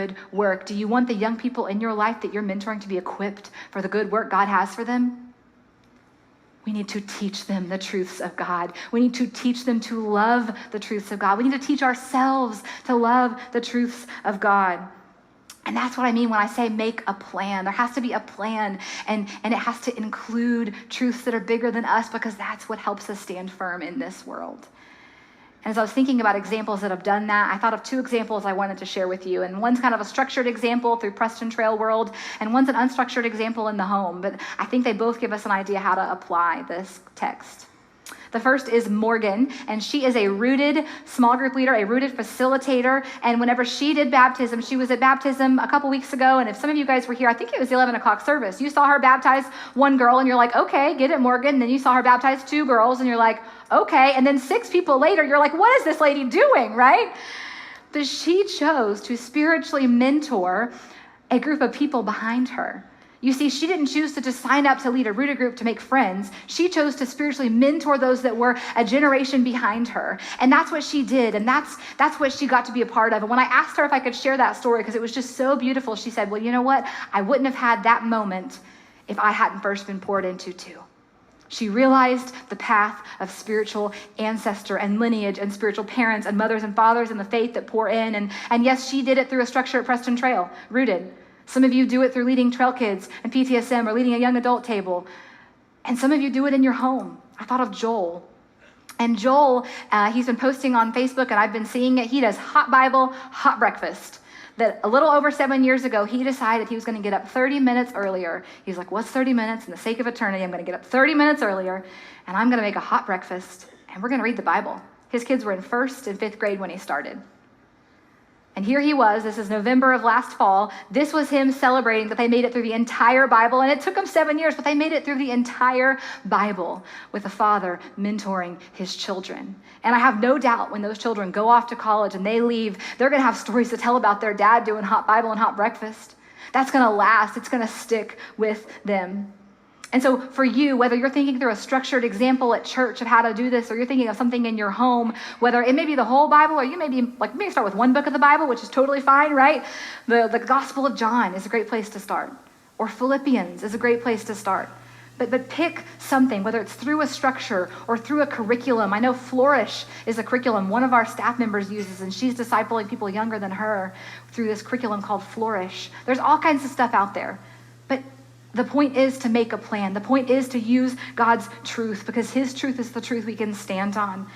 good work? Do you want the young people in your life that you're mentoring to be equipped for the good work God has for them? We need to teach them the truths of God. We need to teach them to love the truths of God. We need to teach ourselves to love the truths of God. And that's what I mean when I say make a plan. There has to be a plan, and it has to include truths that are bigger than us, because that's what helps us stand firm in this world. And as I was thinking about examples that have done that, I thought of 2 examples I wanted to share with you. And one's kind of a structured example through Preston Trail World, and one's an unstructured example in the home. But I think they both give us an idea how to apply this text. The first is Morgan, and she is a rooted small group leader, a rooted facilitator. And whenever she did baptism, she was at baptism a couple weeks ago. And if some of you guys were here, I think it was the 11 o'clock service, you saw her baptize one girl and you're like, okay, get it, Morgan. And then you saw her baptize 2 girls and you're like, okay. And then 6 people later, you're like, what is this lady doing, right? But she chose to spiritually mentor a group of people behind her. You see, she didn't choose to just sign up to lead a rooted group to make friends. She chose to spiritually mentor those that were a generation behind her. And that's what she did. And that's what she got to be a part of. And when I asked her if I could share that story, because it was just so beautiful, she said, well, you know what? I wouldn't have had that moment if I hadn't first been poured into too. She realized the path of spiritual ancestor and lineage and spiritual parents and mothers and fathers and the faith that pour in. And yes, she did it through a structure at Preston Trail, rooted. Some of you do it through leading trail kids and PTSM or leading a young adult table. And some of you do it in your home. I thought of Joel. And Joel, he's been posting on Facebook, and I've been seeing it. He does hot Bible, hot breakfast. That a little over 7 years ago, he decided he was going to get up 30 minutes earlier. He's like, what's 30 minutes? In the sake of eternity, I'm going to get up 30 minutes earlier, and I'm going to make a hot breakfast, and we're going to read the Bible. His kids were in 1st and 5th grade when he started. And here he was, this is November of last fall. This was him celebrating that they made it through the entire Bible. And it took them 7 years, but they made it through the entire Bible with a father mentoring his children. And I have no doubt when those children go off to college and they leave, they're going to have stories to tell about their dad doing hot Bible and hot breakfast. That's going to last. It's going to stick with them. And so for you, whether you're thinking through a structured example at church of how to do this, or you're thinking of something in your home, whether it may be the whole Bible, or you may be like, maybe start with one book of the Bible, which is totally fine, right? The Gospel of John is a great place to start. Or Philippians is a great place to start. But pick something, whether it's through a structure or through a curriculum. I know Flourish is a curriculum one of our staff members uses, and she's discipling people younger than her through this curriculum called Flourish. There's all kinds of stuff out there. But the point is to make a plan. The point is to use God's truth, because his truth is the truth we can stand on.